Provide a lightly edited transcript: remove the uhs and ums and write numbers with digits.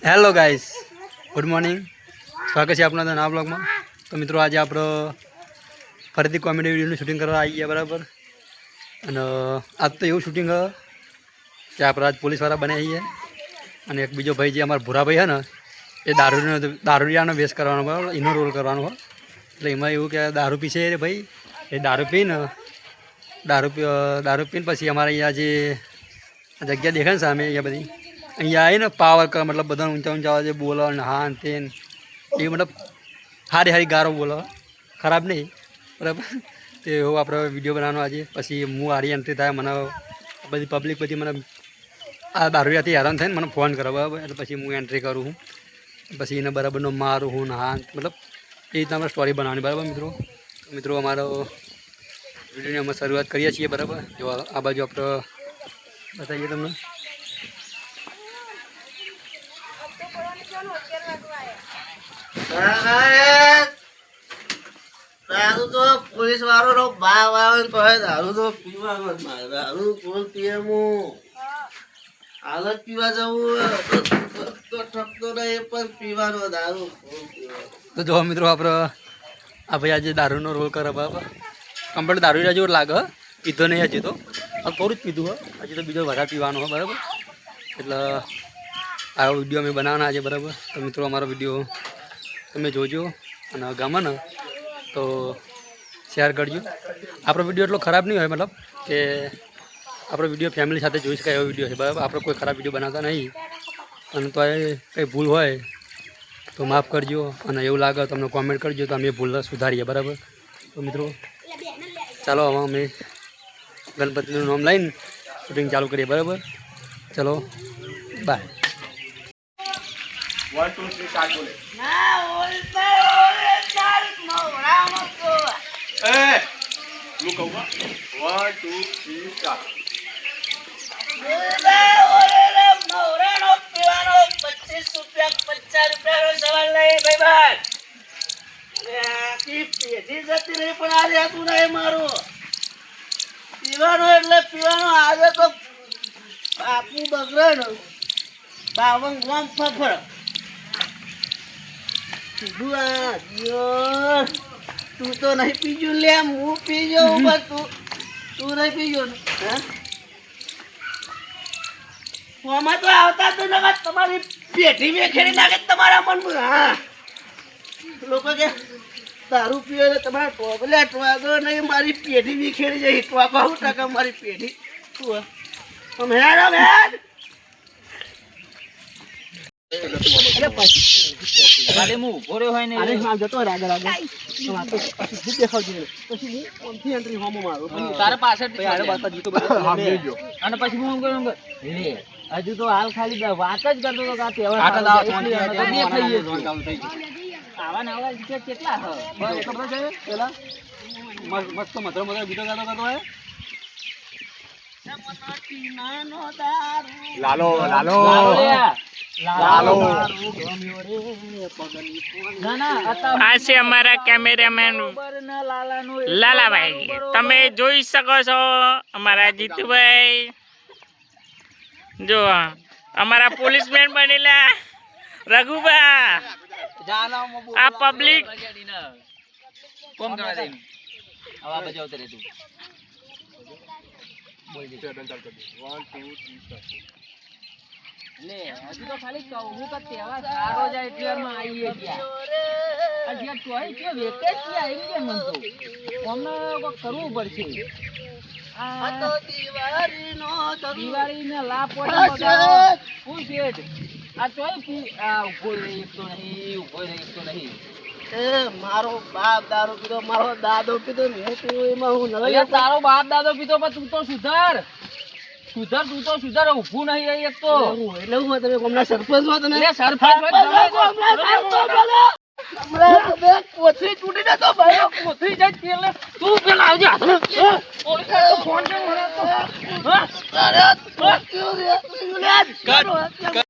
Hello guys, good morning. સ્વાગત છે આપણા નવા બ્લોગમાં. તો મિત્રો આજે આપણે ફરીથી કોમેડી વિડીયોનું શૂટિંગ કરવા આવી ગયા બરાબર. અને આજ તો એવું શૂટિંગ કે આપણે આજ પોલીસવાળા બને છીએ. અને એક બીજો ભાઈ જે અમારા ભૂરાભાઈ છે ને એ દારૂડિયાનો વેશ કરવાનો બરાબર, એનો રોલ કરવાનો હોય. એટલે એમાં એવું કે દારૂ પીશે રે ભાઈ, એ દારૂ પીને પછી અમારે અહીંયા જે જગ્યા દેખાય ને સામે અહીંયા બધી અહીંયા આવીને પાવર કર મતલબ બધા ઊંચા ઊંચા આવે છે બોલો ને હા ને તે એ મતલબ સારી ગારો બોલો, ખરાબ નહીં બરાબર. તો એવો આપણે વિડીયો બનાવવાનો આજે. પછી હું હારી એન્ટ્રી થાય મને બધી પબ્લિક બધી મને આ દારૂડિયાથી હેરાન થઈને મને ફોન કરે બરાબર. એટલે પછી હું એન્ટ્રી કરું હું, પછી એને બરાબરનો મારું હું ને હા મતલબ એ રીતના આપણે સ્ટોરી બનાવવાની બરાબર. મિત્રો અમારો વિડીયોની અમે શરૂઆત કરીએ છીએ બરાબર. જો આ બાજુ આપણે બતાવીએ તમને. દારૂ તો પોલીસ વાળો ભાવ આવે તો દારૂ તો પીવાનો જ મારે. દારૂ કોણ પીએ? હું હાલત પીવા જવું તો ઠપતો નહીં પણ પીવાનો દારૂ કોણ પીવે? તો જો મિત્રો આપણે આ ભાઈ આજે દારૂનો રોલ કરે બરાબર. કમ્પ્લીટ દારૂ જેવો લાગે, પીધો નહીં હજી તો, થોડું જ પીધું હોય, હજી તો બીજો વધારે પીવાનો હોય બરાબર. એટલે આ વિડીયો અમે બનાવવાના આજે બરાબર. તો મિત્રો અમારો વિડીયો તમે જોજો અને ગમે ને તો શેર કરજો. આપણો વિડીયો એટલો ખરાબ નહીં હોય મતલબ કે આપણો વિડીયો ફેમિલી સાથે જોઈ શકાય એવો વિડીયો છે બરાબર. આપણે કોઈ ખરાબ વિડીયો બનાવતા નહીં. અને તો એ કંઈ ભૂલ હોય તો માફ કરજો, અને એવું લાગે તો અમને કોમેન્ટ કરજો તો અમે ભૂલ સુધારીએ બરાબર. તો મિત્રો ચાલો હવે અમે ગણપતિનું નામ લઈને શૂટિંગ ચાલુ કરીએ બરાબર. ચલો બાય. 1 2 3 સ્ટાર્ટ બોલે. એ હું કહું 1 2 3 સ્ટાર્ટ. પીવાનો એટલે પીવાનો. આજે તો બાપુ બગડે ને બાવન ગ્રામ ફફર તું તો નહીં પીજો લે, હું પીજો તું નહીં પીજો ને. આમાં તો આવતા તો નકા તમારી પેઢી વેખેરી નાખે તમારા મનમાં. હા, લોકો કે દારૂ પીવે એટલે તમારા ટોપલ્યા ટોગો નહીં, મારી પેઢી વિખેરી જાય. ટોકો 100% મારી પેઢી શું હજુ તો હાલ ખાલી વાત જ કરતો હતો કે આવા ને આવા કેટલા ખબર છે પેલા મસ્ત મધરો બીજો ગાતો કરતો હોય. લાલો લાલો લાલો આ છે અમારા કેમેરામેન લાલાભાઈ. તમે જોઈ શકો છો અમારા જીતુભાઈ. જો અમારા પોલીસમેન બનેલા રઘુબા. આ પબ્લિક કોમ કરવા દે આવા બજાવતો રે તું. 1 2 3 સ્ટાર્ટ. લે હજુ તો ખાલી કહું કે તહેવાર સારો જાય એટલે અમે આવીએ ત્યાં. હજી તોય કે વેકેશન આવી ગયા મન તો અમને કોઈ કરવું પડશે. આ તો દિવાળીનો લાભ પડે ફૂલ શેઠ. આ તોય આ ઉભો રહી એકતો નહીં. એ મારો બાપ દારૂ પીધો, મારો દાદો પીધો, હું પીવું એમાં હું નવા. તારો બાપ દાદો પીધો પણ તું તો સુધાર ઊભું નહીં રહી એક તો. એટલે હું તમે હમણાં સરપંચ હો તમે? કોથળી તૂટી જતો ભાઈ, કોથળી જાય એટલે તું પેલા આવજે ફોન